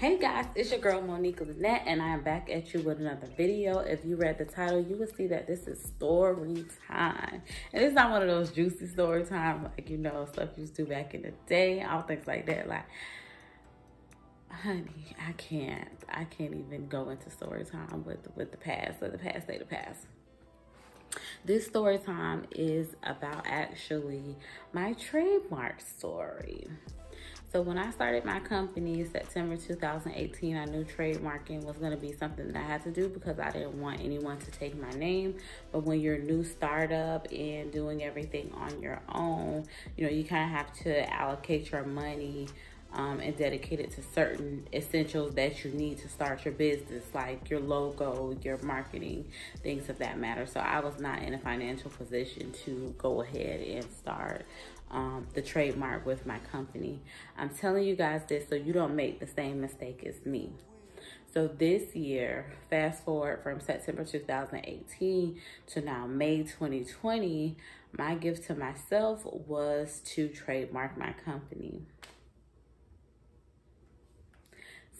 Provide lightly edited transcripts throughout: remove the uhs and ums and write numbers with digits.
Hey guys, it's your girl Monique Lynette, and I am back at you with another video. If you read the title, you will see that this is story time. And it's not one of those juicy story time, like, you know, stuff you used to back in the day, all things like that. Like, honey, I can't even go into story time with the past. Let the past stay the past. This story time is about actually my trademark story. So when I started my company September 2018, I knew trademarking was going to be something that I had to do because I didn't want anyone to take my name. But when you're a new startup and doing everything on your own, you know, you kind of have to allocate your money and dedicate it to certain essentials that you need to start your business, like your logo, your marketing, things of that matter. So I was not in a financial position to go ahead and start the trademark with my company. I'm telling you guys this so you don't make the same mistake as me. So this year, fast forward from September 2018 to now May 2020, my gift to myself was to trademark my company.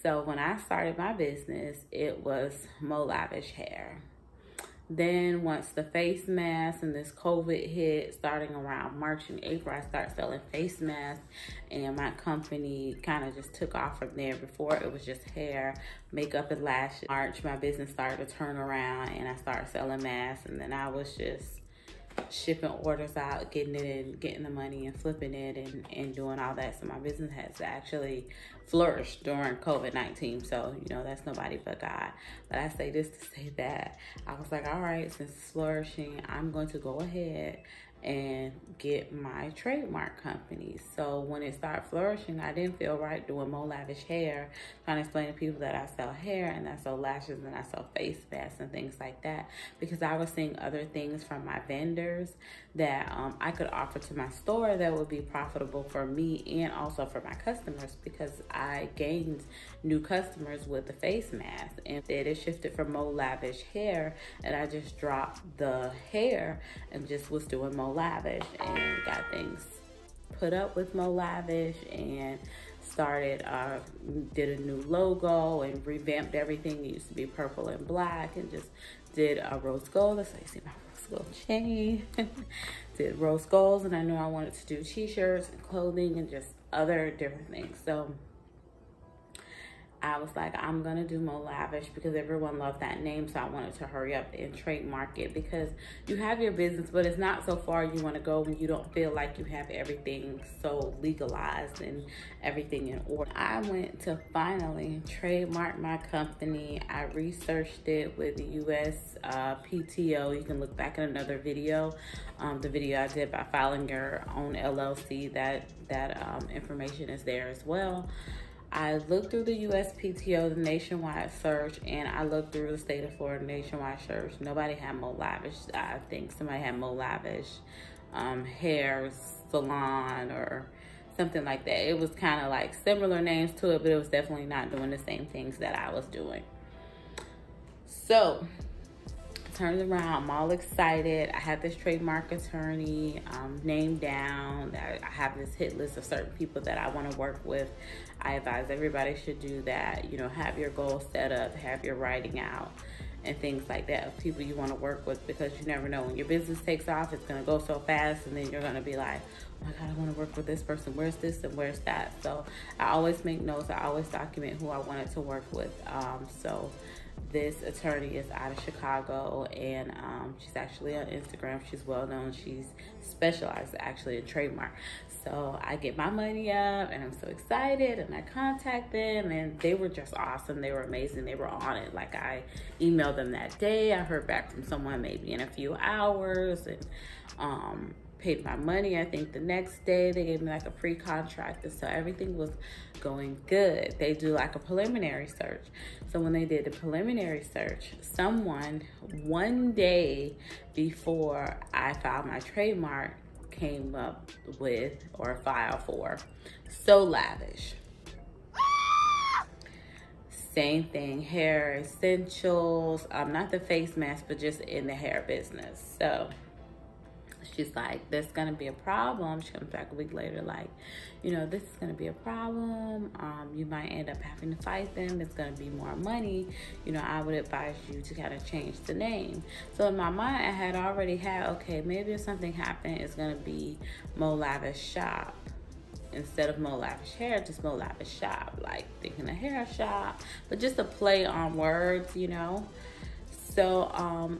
So when I started my business, it was Mo Lavish Hair. Then once the face masks and this COVID hit, starting around March and April, I started selling face masks, and my company kind of just took off from there. Before, it was just hair, makeup, and lashes. March, my business started to turn around, and I started selling masks, and then I was just shipping orders out, getting it in, getting the money and flipping it and doing all that. So my business has actually flourished during COVID-19. So, you know, that's nobody but God. But I say this to say that I was like, all right, since it's flourishing, I'm going to go ahead and get my trademark company. So when it started flourishing, I didn't feel right doing Mo Lavish Hair, trying to explain to people that I sell hair and I sell lashes and I sell face masks and things like that, because I was seeing other things from my vendors that I could offer to my store that would be profitable for me and also for my customers, because I gained new customers with the face mask. And then it shifted from Mo Lavish Hair, and I just dropped the hair and just was doing Mo Lavish and got things put up with Mo Lavish and started did a new logo and revamped everything. It used to be purple and black, and just did a rose gold. That's how you see my rose gold chain. Did rose golds, and I knew I wanted to do t-shirts and clothing and just other different things. So I was like, I'm gonna do Mo Lavish because everyone loved that name. So I wanted to hurry up and trademark it, because you have your business, but it's not so far you want to go when you don't feel like you have everything so legalized and everything in order. I went to finally trademark my company. I researched it with the US PTO. You can look back at another video, the video I did by filing your own LLC. That information is there as well. I looked through the USPTO, the nationwide search, and I looked through the state of Florida nationwide search. Nobody had Mo Lavish. I think somebody had Mo Lavish hair salon or something like that. It was kind of like similar names to it, but it was definitely not doing the same things that I was doing. So turned around, I'm all excited. I have this trademark attorney named down. I have this hit list of certain people that I want to work with. I advise everybody should do that. You know, have your goals set up, have your writing out and things like that of people you want to work with, because you never know when your business takes off. It's going to go so fast, and then you're going to be like, oh my God, I want to work with this person. Where's this and where's that? So I always make notes. I always document who I wanted to work with. So this attorney is out of Chicago, and she's actually on Instagram. She's well known. She's specialized actually in trademark. So I get my money up, and I'm so excited, and I contact them, and they were just awesome. They were amazing. They were on it. Like, I emailed them that day. I heard back from someone maybe in a few hours, and paid my money. I think the next day they gave me like a pre-contract, and so everything was going good. They do like a preliminary search. So when they did the preliminary search, someone one day before I filed my trademark came up with, or filed for, So Lavish. Same thing, hair essentials, not the face mask, but just in the hair business. So She's like, there's gonna be a problem. She comes back a week later, like, you know, this is gonna be a problem. You might end up having to fight them. It's gonna be more money. You know, I would advise you to kind of change the name. So in my mind, I had already had, okay, maybe if something happened, it's gonna be Mo Lavish Shop. Instead of Mo Lavish Hair, just Mo Lavish Shop, like thinking a hair shop, but just a play on words, you know. So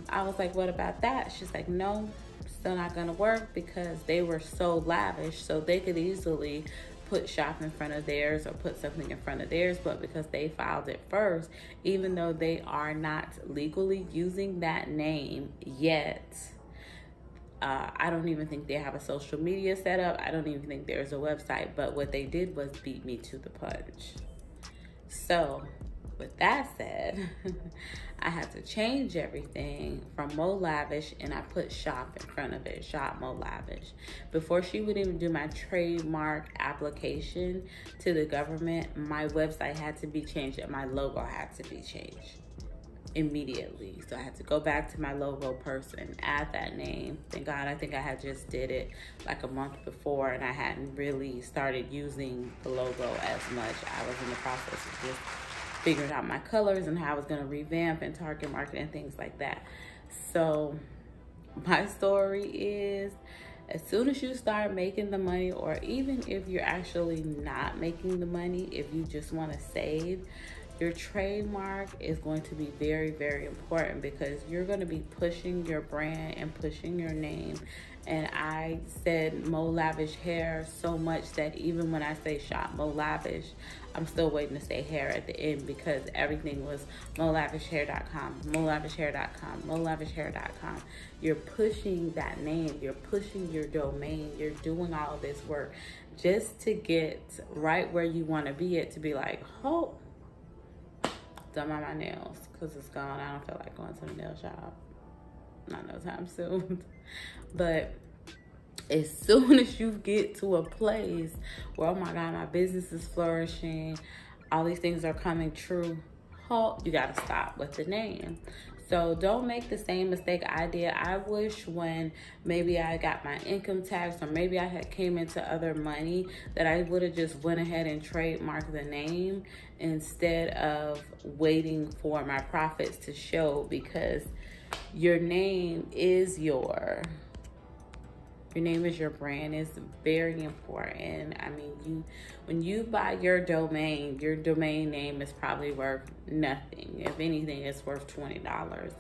I was like, what about that? She's like, no, still not gonna work, because they were so lavish, so they could easily put shop in front of theirs or put something in front of theirs, but because they filed it first, even though they are not legally using that name yet, I don't even think they have a social media set up. I don't even think there's a website, but what they did was beat me to the punch. So with that said, I had to change everything from Mo Lavish, and I put shop in front of it, Shop Mo Lavish. Before she would even do my trademark application to the government, my website had to be changed and my logo had to be changed immediately. So I had to go back to my logo person, add that name. Thank God, I think I had just did it like a month before, and I hadn't really started using the logo as much. I was in the process of just figuring out my colors and how I was going to revamp and target market and things like that. So my story is, as soon as you start making the money, or even if you're actually not making the money, if you just want to save, your trademark is going to be very, very important, because you're going to be pushing your brand and pushing your name. And I said Mo Lavish Hair so much that even when I say Shop Mo Lavish, I'm still waiting to say hair at the end, because everything was molavishhair.com, molavishhair.com, molavishhair.com. You're pushing that name, you're pushing your domain, you're doing all this work just to get right where you want to be at, to be like, oh, done my nails, because it's gone. I don't feel like going to the nail shop. Not no time soon. But as soon as you get to a place where, oh my God, my business is flourishing, all these things are coming true, halt, you got to stop with the name. So don't make the same mistake I did. I wish when maybe I got my income tax, or maybe I had came into other money, that I would have just went ahead and trademarked the name instead of waiting for my profits to show, because your name is your name is your brand. Is very important. I mean, when you buy your domain name is probably worth nothing. If anything, it's worth $20.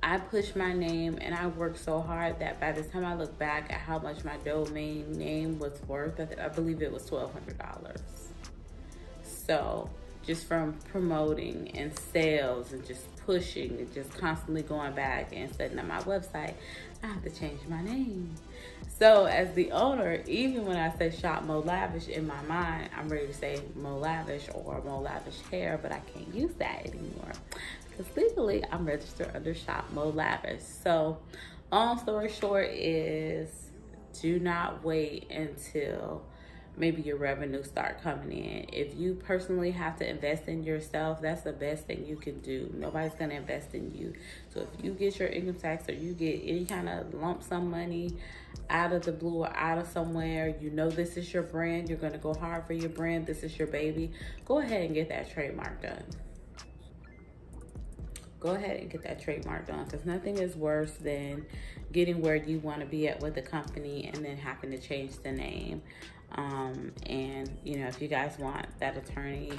I pushed my name and I worked so hard that by the time I look back at how much my domain name was worth, I believe it was $1,200. So just from promoting and sales and just pushing and just constantly going back and setting up my website, I have to change my name. So as the owner, even when I say Shop Mo Lavish, in my mind, I'm ready to say Mo Lavish or Mo Lavish Hair, but I can't use that anymore, because legally I'm registered under Shop Mo Lavish. So long story short is, do not wait until maybe your revenue start coming in. If you personally have to invest in yourself, that's the best thing you can do. Nobody's gonna invest in you. So if you get your income tax, or you get any kind of lump sum money out of the blue or out of somewhere, you know this is your brand, you're gonna go hard for your brand, this is your baby, go ahead and get that trademark done. Go ahead and get that trademark done, because nothing is worse than getting where you want to be at with the company and then having to change the name. And you know, if you guys want that attorney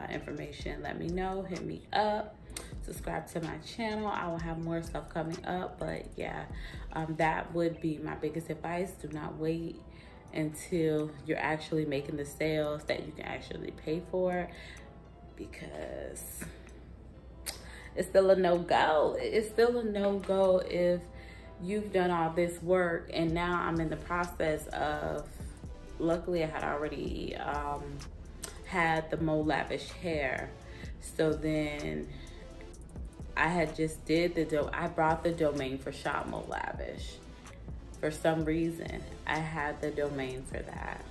information, let me know, hit me up, subscribe to my channel. I will have more stuff coming up. But yeah, that would be my biggest advice. Do not wait until you're actually making the sales that you can actually pay for, because it's still a no-go. It's still a no-go if you've done all this work and now I'm in the process of, luckily I had already had the Mo Lavish Hair. So then I had just I brought the domain for Shop Mo Lavish. For some reason, I had the domain for that,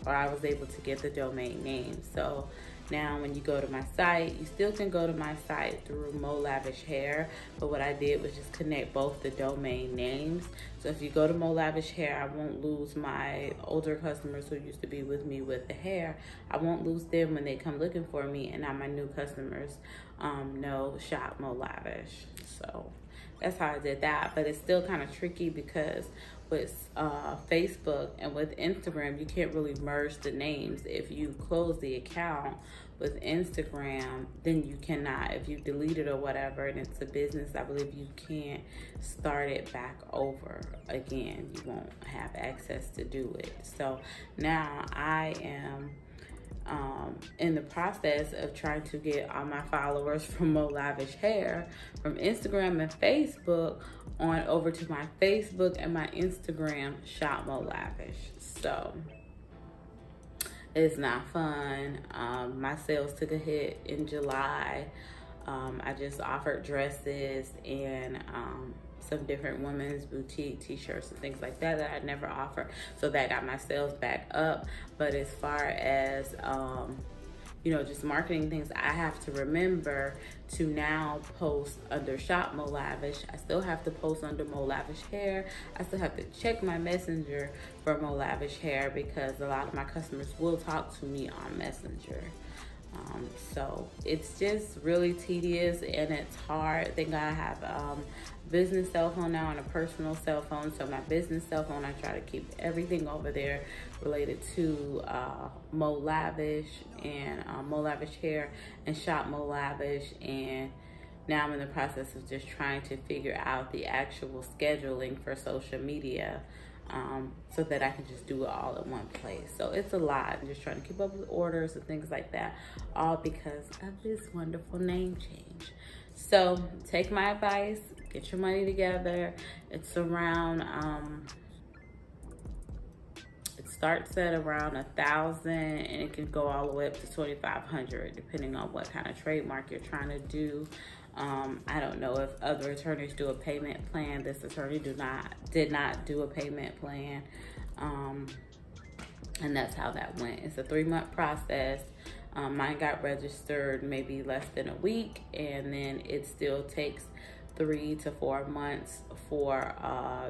or I was able to get the domain name. So Now, when you go to my site, you still can go to my site through Mo Lavish Hair, but what I did was just connect both the domain names. So if you go to Mo Lavish Hair, I won't lose my older customers who used to be with me with the hair. I won't lose them when they come looking for me, and now my new customers know shop Mo Lavish. So that's how I did that, but it's still kind of tricky because with Facebook and with Instagram, you can't really merge the names. If you close the account with Instagram, then you cannot. If you delete it or whatever and it's a business, I believe you can't start it back over again. You won't have access to do it. So now I am in the process of trying to get all my followers from Mo Lavish Hair from Instagram and Facebook on over to my Facebook and my Instagram, Shop Mo Lavish. So it's not fun. My sales took a hit in July. I just offered dresses and some different women's boutique t-shirts and things like that I'd never offered, so that got my sales back up. But as far as you know, just marketing things, I have to remember to now post under Shop Mo Lavish. I still have to post under Mo Lavish Hair. I still have to check my messenger for Mo Lavish Hair because a lot of my customers will talk to me on Messenger. So it's just really tedious and it's hard. I think I have a business cell phone now and a personal cell phone. So my business cell phone, I try to keep everything over there related to Mo Lavish and Mo Lavish Hair and Shop Mo Lavish. And now I'm in the process of just trying to figure out the actual scheduling for social media, so that I can just do it all in one place. So it's a lot. I'm just trying to keep up with orders and things like that, all because of this wonderful name change. So take my advice, get your money together. It's around, it starts at around 1,000 and it can go all the way up to 2,500 depending on what kind of trademark you're trying to do. I don't know if other attorneys do a payment plan. This attorney did not do a payment plan. And that's how that went. It's a 3-month process. Mine got registered maybe less than a week, and then it still takes 3 to 4 months for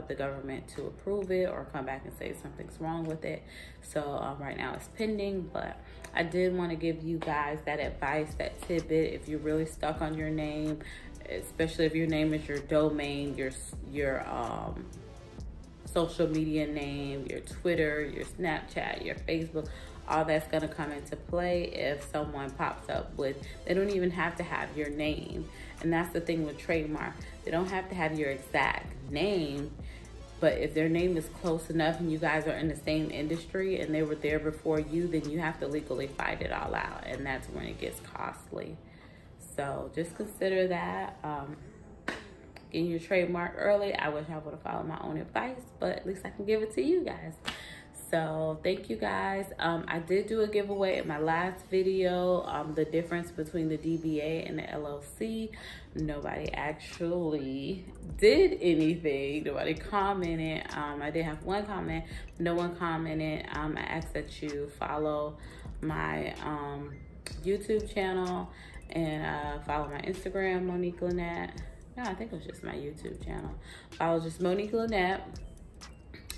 the government to approve it or come back and say something's wrong with it. So right now it's pending, but I did want to give you guys that advice, that tidbit. If you're really stuck on your name, especially if your name is your domain, your social media name, your Twitter, your Snapchat, your Facebook, all that's going to come into play if someone pops up with, they don't even have to have your name. And that's the thing with trademark. They don't have to have your exact name, but if their name is close enough and you guys are in the same industry and they were there before you, then you have to legally fight it all out. And that's when it gets costly. So just consider that. Getting your trademark early. I wish I would have followed my own advice, but at least I can give it to you guys. So thank you guys. I did do a giveaway in my last video, the difference between the DBA and the LLC. Nobody actually did anything. Nobody commented. I did have one comment. No one commented. I asked that you follow my YouTube channel and follow my Instagram, Monique Lynette. No, I think it was just my YouTube channel. Follow just Monique Lynette.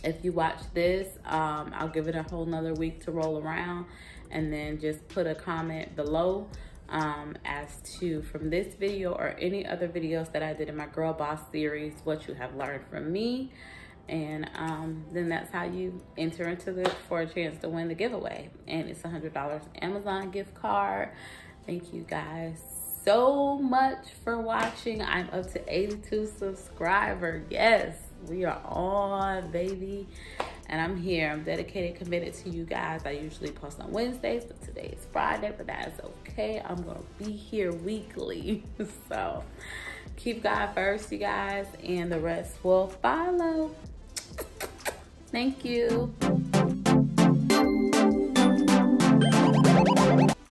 If you watch this, I'll give it a whole nother week to roll around, and then just put a comment below as to, from this video or any other videos that I did in my Girl Boss series, what you have learned from me. And then that's how you enter into this for a chance to win the giveaway. And it's $100 Amazon gift card. Thank you guys so much for watching. I'm up to 82 subscribers. Yes, we are on, baby. And I'm here. I'm dedicated, committed to you guys. I usually post on Wednesdays, but today is Friday, but that is okay. I'm gonna be here weekly. So keep God first, you guys, and the rest will follow. Thank you.